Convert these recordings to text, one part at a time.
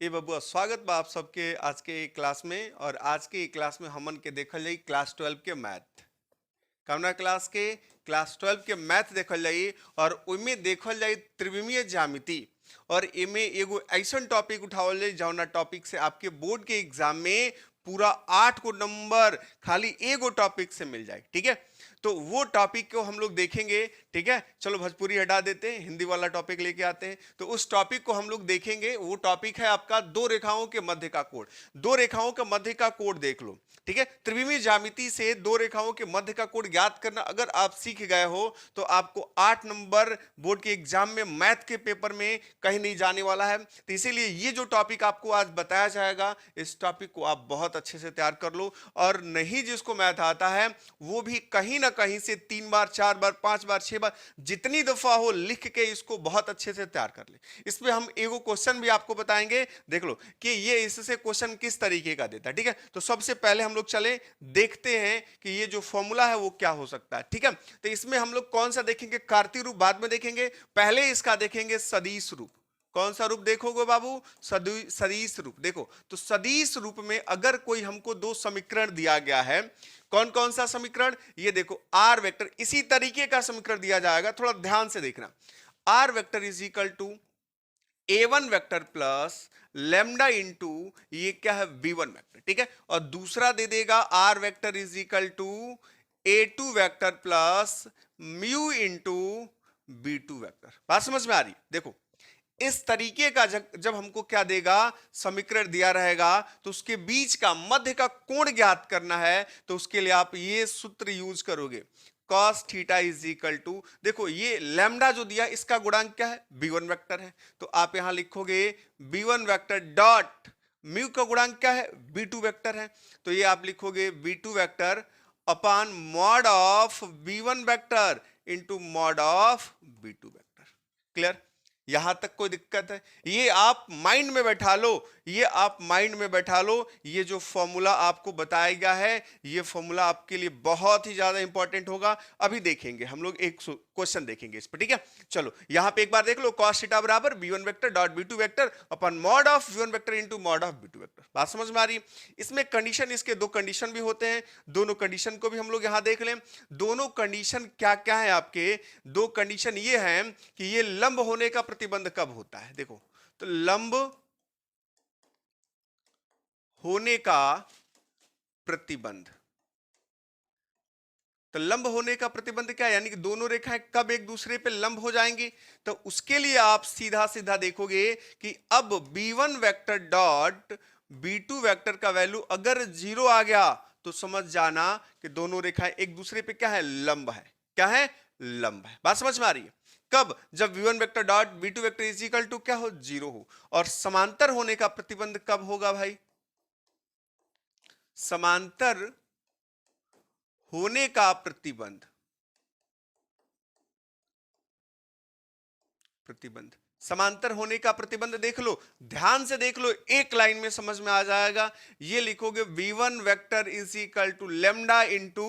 ए बबुआ स्वागत बा आप सबके आज के क्लास में। और आज के क्लास में हमन के देखल जाई क्लास 12 के मैथ। कवना क्लास के? क्लास 12 के मैथ देखल जाई और उनमें देखल जाई त्रिविमीय ज्यामिति। और इमे एगो ऐसन टॉपिक उठावल जाई जौना टॉपिक से आपके बोर्ड के एग्जाम में पूरा 8 को नंबर खाली एगो टॉपिक से मिल जाए। ठीक है, तो वो टॉपिक को हम लोग देखेंगे। ठीक है, चलो भोजपुरी हटा देते हैं, हिंदी वाला टॉपिक लेके आते हैं। तो उस टॉपिक को हम लोग देखेंगे। वो टॉपिक है आपका दो रेखाओं के मध्य का कोण। दो रेखाओं के मध्य का कोण देख लो। ठीक है, त्रिविमीय ज्यामिति से दो रेखाओं के मध्य का कोण ज्ञात करना अगर आप सीख गए हो तो आपको 8 नंबर बोर्ड के एग्जाम में मैथ के पेपर में कहीं नहीं जाने वाला है। तो इसीलिए ये जो टॉपिक आपको आज बताया जाएगा, इस टॉपिक को आप बहुत अच्छे से तैयार कर लो। और नहीं जिसको मैथ आता है वो भी कहीं ना कहीं से 3 बार 4 बार 5 बार 6 बार जितनी दफा हो लिख के इसको बहुत अच्छे से तैयार कर ले। इसमें हम एगो क्वेश्चन भी आपको बताएंगे, देख लो कि ये इससे क्वेश्चन किस तरीके का देता है। ठीक है, तो सबसे पहले हम लोग चले देखते हैं कि ये जो फॉर्मूला है वो क्या हो सकता है। ठीक है, तो इसमें हम लोग कौन सा देखेंगे? कार्तीय रूप बाद में देखेंगे, पहले इसका देखेंगे सदिश रूप। कौन सा रूप देखोगे बाबू? सदिश रूप। देखो तो सदिश रूप में अगर कोई हमको दो समीकरण दिया गया है, कौन कौन सा समीकरण? ये देखो आर वेक्टर, इसी तरीके का समीकरण दिया जाएगा, थोड़ा ध्यान से देखना। R vector is equal to a1 vector plus lambda into ये क्या है? b1 vector. ठीक है, और दूसरा दे देगा r vector is equal to a2 vector plus mu into b2 vector. बात समझ में आ रही? देखो इस तरीके का जब हमको क्या देगा, समीकरण दिया रहेगा, तो उसके बीच का मध्य का कोण ज्ञात करना है। तो उसके लिए आप ये सूत्र यूज करोगे, cos theta is equal to, देखो ये लैम्डा जो दिया इसका गुणांक क्या है? b1 वेक्टर है। तो आप यहां लिखोगे b1 वेक्टर डॉट म्यू का गुणांक क्या है? b2 वेक्टर है। तो ये आप लिखोगे b2 vector upon mod of b1 vector into mod of b2 vector. Clear? यहां तक कोई दिक्कत है? ये आप माइंड में बैठा लो, ये आप माइंड में बैठा लो। ये जो फॉर्मूला आपको बताया गया है, ये फॉर्मूला आपके लिए बहुत ही ज्यादा इंपॉर्टेंट होगा। अभी देखेंगे हम लोग, एक क्वेश्चन देखेंगे इस पर। ठीक है, चलो यहां पे एक बार देख लो, cos थीटा बराबर b1 vector dot b2 vector upon mod of b1 vector into mod of b2 vector. बात समझ में आ रही है? इसमें कंडीशन, इसके दो कंडीशन भी होते हैं, दोनों कंडीशन को भी हम लोग यहां देख लें। दोनों कंडीशन क्या क्या है आपके? दो कंडीशन ये है कि ये लंब होने का प्रतिबंध कब होता है। देखो तो लंब होने का प्रतिबंध, तो लंब होने का प्रतिबंध क्या है? यानी कि दोनों रेखाएं कब एक दूसरे पे लंब हो जाएंगी। तो उसके लिए आप सीधा सीधा देखोगे कि अब b1 vector dot b2 vector का वैल्यू अगर 0 आ गया तो समझ जाना कि दोनों रेखाएं एक दूसरे पे क्या है? लंब है। क्या है? लंब है। बात समझ में आ रही है? कब? जब v1 vector dot b2 vector is equal to क्या हो? 0 हो। और समांतर होने का प्रतिबंध कब होगा भाई? समांतर होने का प्रतिबंध, प्रतिबंध समांतर होने का प्रतिबंध देख लो, ध्यान से देख लो, एक लाइन में समझ में आ जाएगा। ये लिखोगे v1 vector is equal to lambda into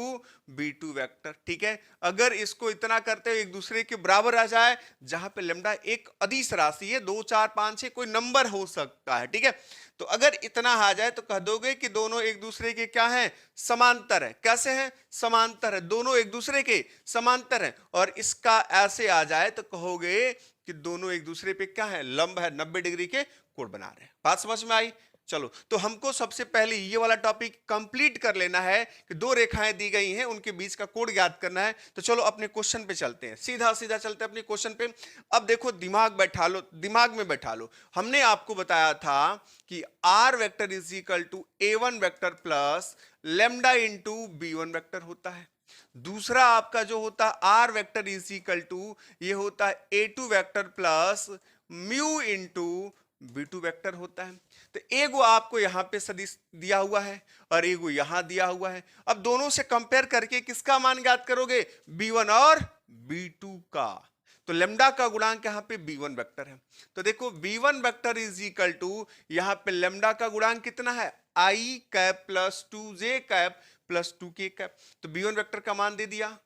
b2 vector. ठीक है, अगर इसको इतना करते हुए एक दूसरे के बराबर आ जाए, जहां पे लेमडा एक अदिश राशि है, 2 4 5 6 कोई नंबर हो सकता है। ठीक है, तो अगर इतना आ जाए तो कह दोगे कि दोनों एक दूसरे के क्या है? समांतर है। कैसे हैं? समांतर है, दोनों एक दूसरे के समांतर है। और इसका ऐसे आ जाए तो कहोगे कि दोनों एक दूसरे पे क्या है? लंब है, 90 डिग्री के कोण बना रहे हैं। बात समझ में आई? चलो तो हमको सबसे पहले ये वाला टॉपिक कंप्लीट कर लेना है कि दो रेखाएं दी गई हैं, उनके बीच का कोण ज्ञात करना है। तो चलो अपने क्वेश्चन पे चलते हैं, सीधा सीधा चलते हैं अपने क्वेश्चन पे। अब देखो दिमाग बैठा लो, दिमाग में बैठा लो। हमने आपको बताया था कि r vector is equal to a1 vector plus lambda into b1 vector होता है। दूसरा आपका जो होता है r vector is equal to, ये होता है a2 vector plus mu into b2 vector होता है। तो एगो आपको यहां पे सदिश दिया हुआ है और एगो यहां दिया हुआ है। अब दोनों से कंपेयर करके किसका मान ज्ञात करोगे? b1 और b2 का। तो लेमडा का गुणांक यहां पे b1 वेक्टर है। तो देखो b1 vector is equal to, यहां पे लेमडा का गुणांक कितना है? i cap plus 2j cap plus 2k cap. तो b1 वेक्टर का मान दे दिया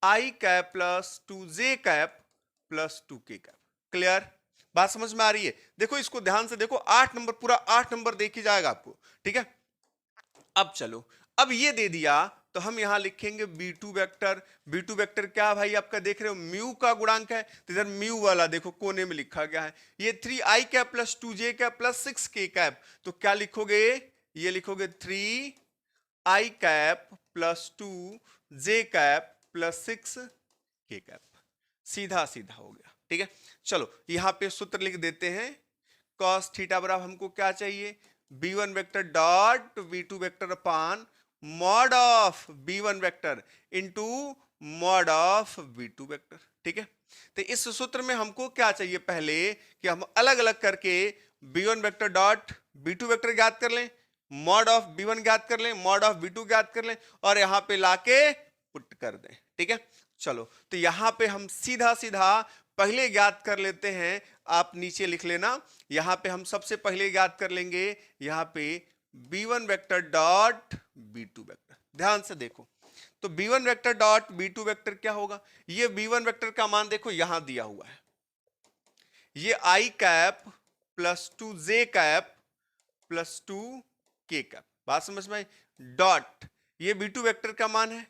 i cap plus 2j cap plus 2k cap. Clear? बात समझ में आ रही है? देखो इसको ध्यान से देखो, 8 नंबर, पूरा 8 नंबर देख ही जाएगा आपको, ठीक है। अब चलो, अब ये दे दिया तो हम यहां लिखेंगे b2 वेक्टर। b2 वेक्टर क्या भाई आपका देख रहे हो, म्यू का गुणांक है, तो इधर म्यू वाला देखो कोने में लिखा गया है, ये 3i cap plus 2j cap plus 6k cap, तो क्या लिखोगे, ये लिखोगे 3i cap plus 2j cap plus 6k cap, सीधा सीधा हो गया, ठीक है। चलो यहां पे सूत्र लिख देते हैं, cos थीटा बराबर हमको क्या चाहिए, b1 vector dot b2 vector upon mod of b1 vector into mod of b2 vector, ठीक है। तो इस सूत्र में हमको क्या चाहिए, पहले कि हम अलग अलग करके b1 vector dot b2 vector ज्ञात कर लें, मॉड ऑफ b1 ज्ञात कर लें, मॉड ऑफ b2 ज्ञात कर लें, और यहां पे लाके पुट कर दें, ठीक है। चलो तो यहां पे हम सीधा सीधा पहले ज्ञात कर लेते हैं, आप नीचे लिख लेना, यहां पे हम सबसे पहले ज्ञात कर लेंगे यहां पे b1 vector dot b2 vector. ध्यान से देखो, तो b1 vector dot b2 vector क्या होगा, ये b1 वेक्टर का मान देखो यहां दिया हुआ है, ये i cap plus 2j cap plus 2k cap, बात समझ में आई, डॉट ये b2 वेक्टर का मान है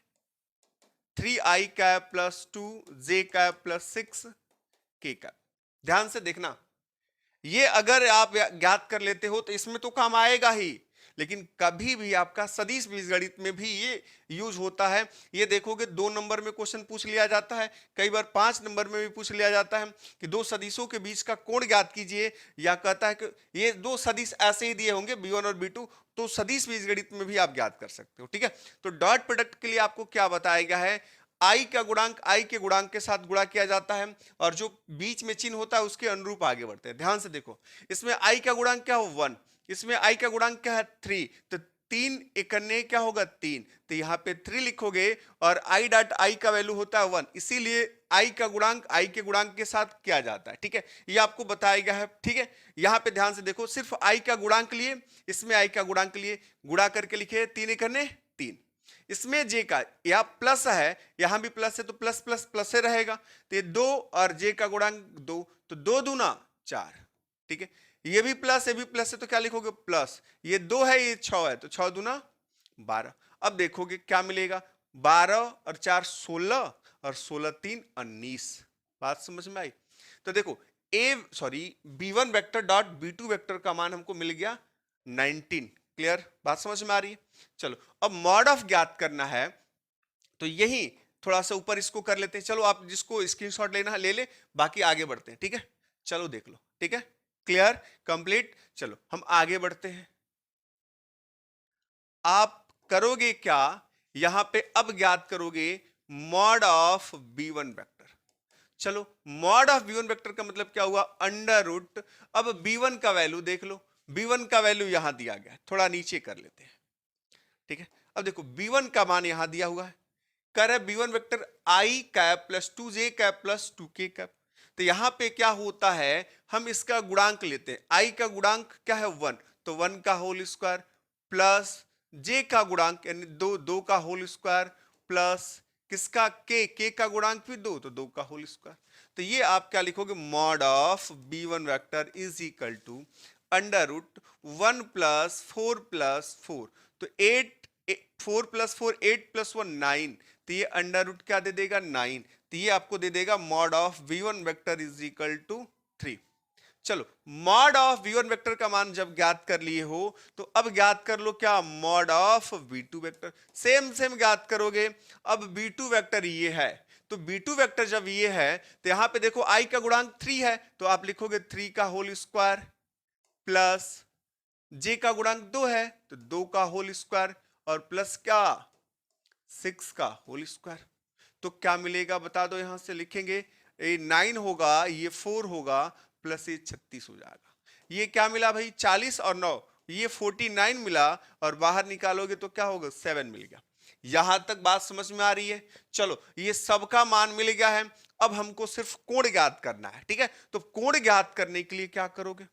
3i cap plus 2j cap plus 6k cap. ध्यान से देखना, ये अगर आप ज्ञात कर लेते हो तो इसमें तो काम आएगा ही, लेकिन कभी भी आपका सदिश बीजगणित में भी ये यूज होता है। ये देखोगे 2 नंबर में क्वेश्चन पूछ लिया जाता है, कई बार 5 नंबर में भी पूछ लिया जाता है कि दो सदिशों के बीच का कोण ज्ञात कीजिए, या कहता है कि ये दो सदिश ऐसे ही दिए होंगे b1 और b2, तो सदिश बीजगणित में भी आप ज्ञात कर सकते हो, ठीक है। तो डॉट प्रोडक्ट के लिए आपको क्या बताया गया है, आई का गुणांक आई के गुणांक के साथ गुणा किया जाता है, और जो बीच में चिन्ह होता है उसके अनुरूप आगे बढ़ते हैं। ध्यान से देखो, इसमें आई का गुणांक क्या हो 1, इसमें आई का गुणांक क्या है 3, तो 3 इकन्ने क्या होगा 3, तो यहाँ पे 3 लिखोगे, और आई डॉट आई का वैल्यू होता है 1, इसीलिए आई का गुणांक आई के गुणांक के साथ किया जाता है, ठीक है। ये आपको बताया गया है, ठीक है। यहाँ पे ध्यान से देखो, सिर्फ आई का गुणांक लिए, इसमें आई का गुणांक लिए, गुणा करके लिखे 3 इकन्ने 3, इसमें जे का या प्लस है, यहां भी प्लस है तो प्लस प्लस प्लस से रहेगा, तो ये 2 और जे का गुणांक 2, तो 2 दूना 4, ठीक है। ये भी प्लस, ये भी प्लस है, तो क्या लिखोगे प्लस, ये 2 है ये 6 है, तो 6 दूना 12। अब देखोगे क्या मिलेगा, 12 और 4 16, और 16 3 19, बात समझ में आई। तो देखो b1 vector dot b2 vector का मान हमको मिल गया 19, क्लियर, बात समझ में आ रही है। चलो अब मॉड ऑफ ज्ञात करना है, तो यही थोड़ा सा ऊपर इसको कर लेते हैं, चलो आप जिसको स्क्रीनशॉट लेना है ले ले, बाकी आगे बढ़ते हैं, ठीक है। चलो देख लो, ठीक है, क्लियर, कंप्लीट। चलो हम आगे बढ़ते हैं, आप करोगे क्या, यहां पे अब ज्ञात करोगे मॉड ऑफ b1 वेक्टर। चलो मॉड ऑफ b1 वेक्टर का मतलब क्या हुआ, अंडर रूट, अब b1 का वैल्यू देख लो, b1 का वैल्यू यहां दिया गया है, थोड़ा नीचे कर लेते हैं, ठीक है। अब देखो b1 का मान यहां दिया हुआ है, कर है b1 vector i cap plus 2j cap plus 2k cap, तो यहां पे क्या होता है, हम इसका गुणांक लेते हैं, i का गुणांक क्या है 1, तो 1 का होल स्क्वायर प्लस j का गुणांक यानी 2 का होल स्क्वायर प्लस किसका k का गुणांक भी 2, तो 2 का होल स्क्वायर। तो ये आप क्या लिखोगे, mod of b1 vector is equal to under root 1 plus 4 plus 4, तो 4 प्लस 4 8 प्लस 1 9, तो ये अंडर रूट क्या दे देगा 9, तो ये आपको दे देगा mod of v1 vector is equal to 3। चलो मॉड ऑफ v1 वेक्टर का मान जब ज्ञात कर लिए हो, तो अब ज्ञात कर लो क्या, mod of v2 vector, same same ज्ञात करोगे। अब b2 वेक्टर ये है, तो b2 वेक्टर जब ये है, तो यहां पे देखो i का गुणांक 3 है, तो आप लिखोगे 3 का होल स्क्वायर प्लस j का गुणांक 2 है, तो 2 का होल स्क्वायर, और प्लस क्या 6 का होल स्क्वायर, तो क्या मिलेगा बता दो, यहां से लिखेंगे, ये 9 होगा, ये 4 होगा, प्लस ये 36 हो जाएगा। ये क्या मिला भाई 40 और 9, ये 49 मिला, और बाहर निकालोगे तो क्या होगा 7 मिल गया। यहां तक बात समझ में आ रही है। चलो ये सबका मान मिल गया है, अब हमको सिर्फ कोण ज्ञात करना है, ठीक है। तो कोण ज्ञात करने के लिए क्या करोगे,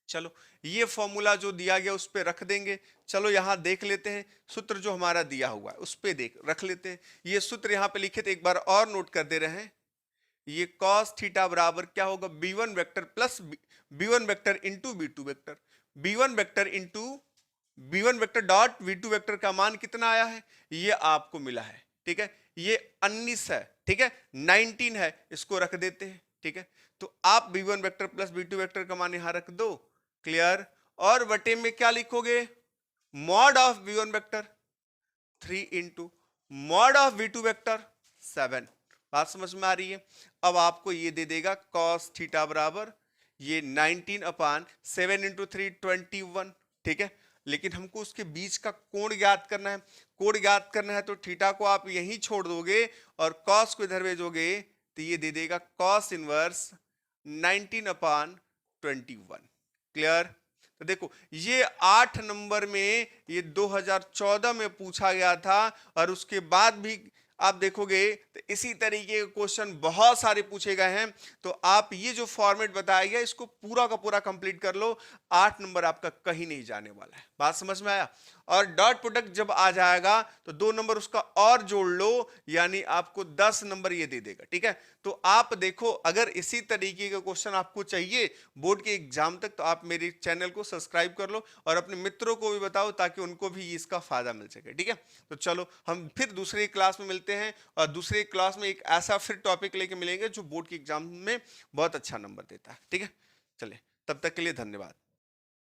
चलो ये फॉर्मूला जो दिया गया उस पे रख देंगे। चलो यहां देख लेते हैं सूत्र जो हमारा दिया हुआ है उस पे रख लेते हैं। ये सूत्र यहां पे लिखे थे, एक बार और नोट कर दे रहे हैं, ये cos थीटा बराबर क्या होगा, b1 vector plus b1 vector into b2 vector, b1 vector into b1 vector dot v2 vector का मान कितना आया है, ये आपको मिला है, ठीक है। ये 19 है, ठीक है, 19 है, इसको रख देते हैं, ठीक है। तो आप b1 vector plus b2 vector का मान यहां रख दो, क्लियर। और बटे में क्या लिखोगे, mod of b1 vector 3 into mod of v2 vector 7। बात समझ में आ रही है। अब आपको ये दे देगा cos थीटा बराबर ये 19 अपान 7 इंटू 3 21, ठीक है। लेकिन हमको उसके बीच का कोण ज्ञात करना है, कोण ज्ञात करना है तो थीटा को आप यहीं छोड़ दोगे और cos को इधर भेजोगे तो ये दे देगा cos इनवर्स 19 अपान 21, क्लियर। तो देखो ये 8 नंबर में ये 2014 में पूछा गया था और उसके बाद भी आप देखोगे तो इसी तरीके के क्वेश्चन बहुत सारे पूछे गए हैं। तो आप ये जो फॉर्मेट बताया गया इसको पूरा का पूरा कंप्लीट कर लो, 8 नंबर आपका कहीं नहीं जाने वाला है। बात समझ में आया। और डॉट प्रोडक्ट जब आ जाएगा तो 2 नंबर उसका और जोड़ लो, यानी आपको 10 नंबर ये दे देगा, ठीक है। तो आप देखो अगर इसी तरीके का क्वेश्चन आपको चाहिए बोर्ड के एग्जाम तक तो आप मेरे चैनल को सब्सक्राइब कर लो और अपने मित्रों को भी बताओ ताकि उनको भी इसका फायदा मिल सके, ठीक है। तो चलो हम फिर दूसरी क्लास में मिलते हैं और दूसरी क्लास में एक ऐसा फिर टॉपिक लेके मिलेंगे जो बोर्ड के एग्जाम में बहुत अच्छा नंबर देता है, ठीक है। चलिए तब तक के लिए धन्यवाद।